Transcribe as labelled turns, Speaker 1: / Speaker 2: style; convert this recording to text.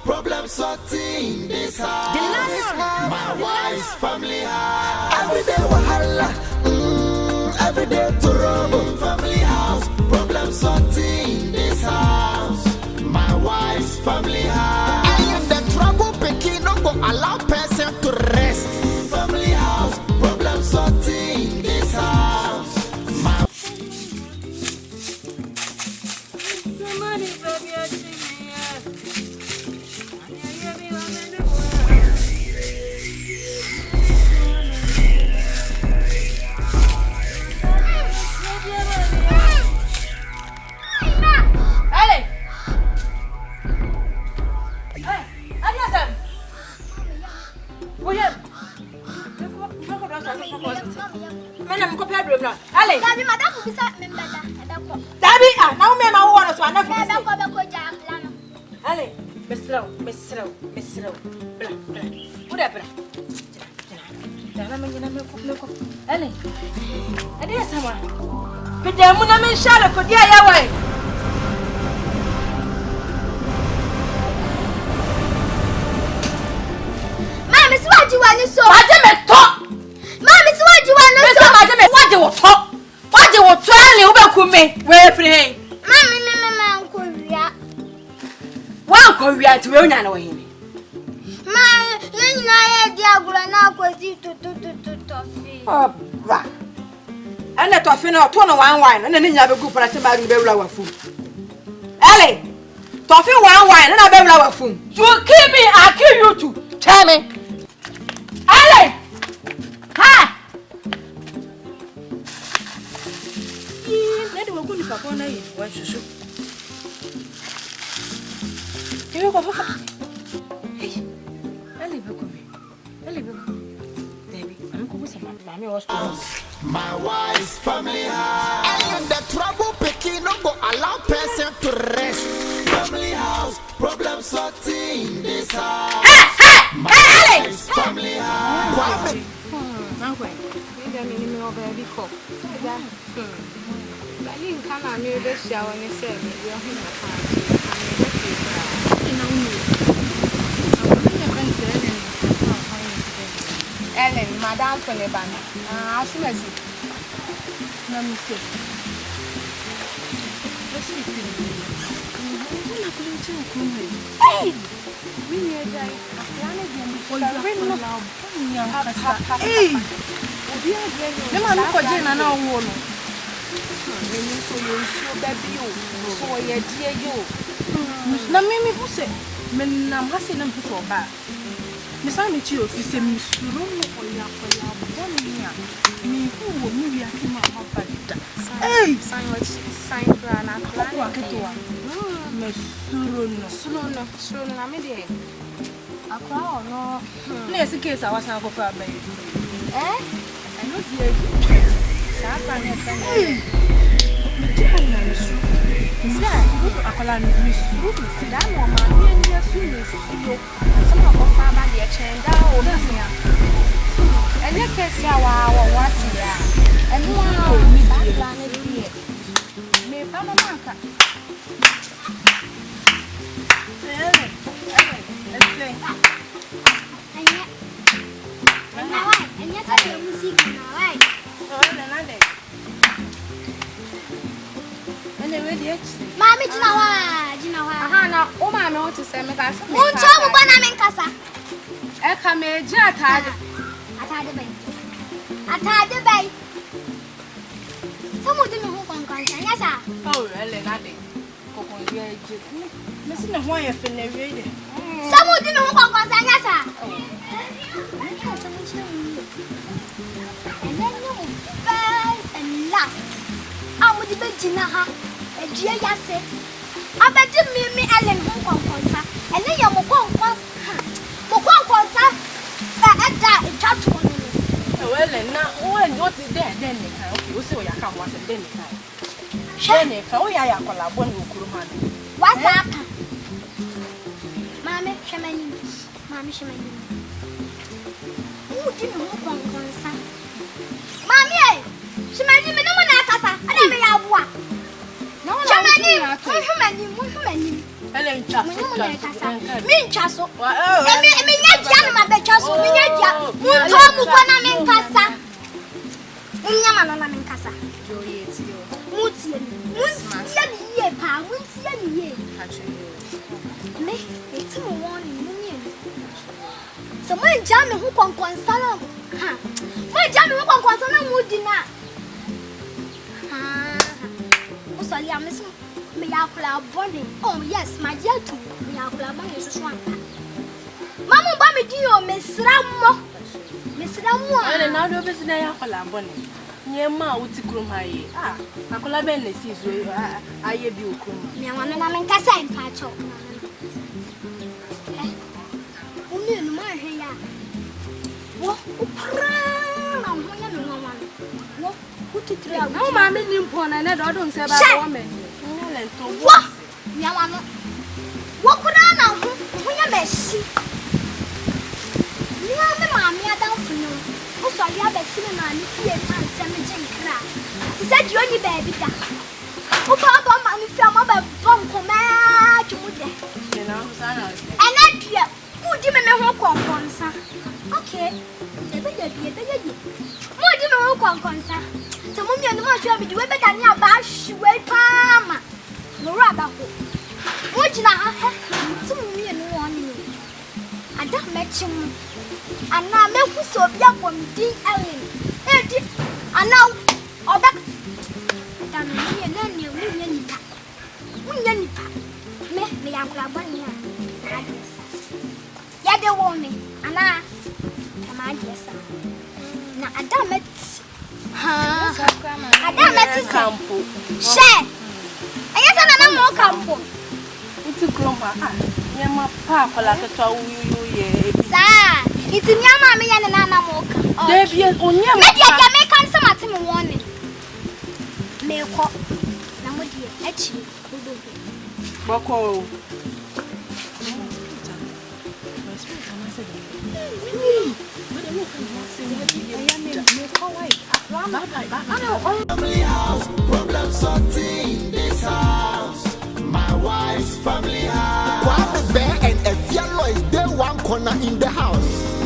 Speaker 1: problem sorting this house. My wife's family house. Every day wahala, every day trouble. Family house, problem sorting this house. My wife's family house. And the trouble picking don't go allow person to rest. Family house, problem sorting this house. My and the toffee no 21 wine and then you have a good party by the flower food. Ellie, toffee 1 wine and a flower food. You will kill me, I'll kill you too. Tell me. Ellie! Ha! Let me go to Papa. Why should you? You go for Hey, Ellie, look at me. Ellie, look at me. My wife's family house. And the trouble picking don't go allow person to rest. Family house, problem sorting this house. My wife's family house. Ellen, Madame Foneban. I'll see you. Let me see. Let's see. Hey! We need a guy. Hey! The man who got in an hour. So you dear you. Now, Mimi, who said, Men, I'm passing them before back. Miss Amici, if you say Miss Romo or Yapoya, me who will move your team out. Hey, sign Grana, Miss Suruno, I made it. A crown, no. There's a case I was out of our baby. Eh? I know the and you can see our what's here. And you are me back planet here. Me Panamanca. Let's say. And yet I am music now, right? Oh, another. Mammy, Hannah, oh, my no to say, Miss. Won't tell me when I'm in Casa. I come a jet. I tied the bay. Some of them who can consent, yes, sir. Oh, really, nothing. Missing a wife in the radio. Some of them who can consent, yes, sir. And then you first and last. I'm with the Benjina. Dear Yasse, I bet you me Ellen won't consa, and then you won't consa. At that, it touched one. Well, and now, what is there? Then they can also come once and then they can. Shane, how I am on a one who could man. What's that? Mammy, Shamani, Mammy Shamani. Who didn't move on consa? Mammy, Shamani, no one at us, and I may have one. No, Ellen Chasso.
Speaker 2: Min Chasso. Me nya ma be Chasso. Me nya dia. Munto mu kona men kasa. Munya ma no na men kasa.
Speaker 1: Yo ye ti yo.
Speaker 2: Mutie ni ye pa. Mutie ni ye. Me eti mo won ni munye. So man jam me hu konkon sala. Ha. Man jam me hu konkon sala mu di na. Ha. O so li amesu me yakula bonding. Oh yes, my dear too. Me yakula man yesu so anka. Mama ba me di o mesra mo. Mesra mo.
Speaker 1: Ele na do be sina yakula bonding. Nyema uti krum haye. Akola be na si so aye bi okrum.
Speaker 2: Me wana na men kasa empa cho. Uni no ma he ya. Wo ukra na ho ya me nwa wo utitire a.
Speaker 1: No ma me nim pona na do don se ba wo me. Ele to
Speaker 2: wo. Me wana. Wo kura na ho ya be shi. Ni a me ma me adan funu. O so ya be si na ni fie pan se me je nkra. Ti se di oni ba bi da. O ba ma ni fie ma ba bon ko ma tumu de.
Speaker 1: you know sana.
Speaker 2: Enadria Mudi me ho konkonsa. Okay. Ebe ye. Mudi me ho konkonsa. So mummy no ma hwa me di we be da ni aba hwe pa ma. No ra ba ho. Mudi na ha he. So mummy no won ni. Ada mechim. Ana me ku so bia kom di Ellen. Edi ana oba. Da no ni na ni munya ni pa. Munya ni pa. Me ya kula ba ni. Ya de woni ana kama adesa na adamet adamet
Speaker 1: Campo
Speaker 2: she aya sana na mo campo
Speaker 1: uti kroma nyema pa akola keto wuyu ye
Speaker 2: sa iti nyama me ya na mo ka
Speaker 1: Debi onyema
Speaker 2: me dia me kan sama te me woni me ko na mo dia achi bubu
Speaker 1: bako
Speaker 3: Family house, problem sorting this house. My wife's family house. One bear and a yellow is there one corner in the house.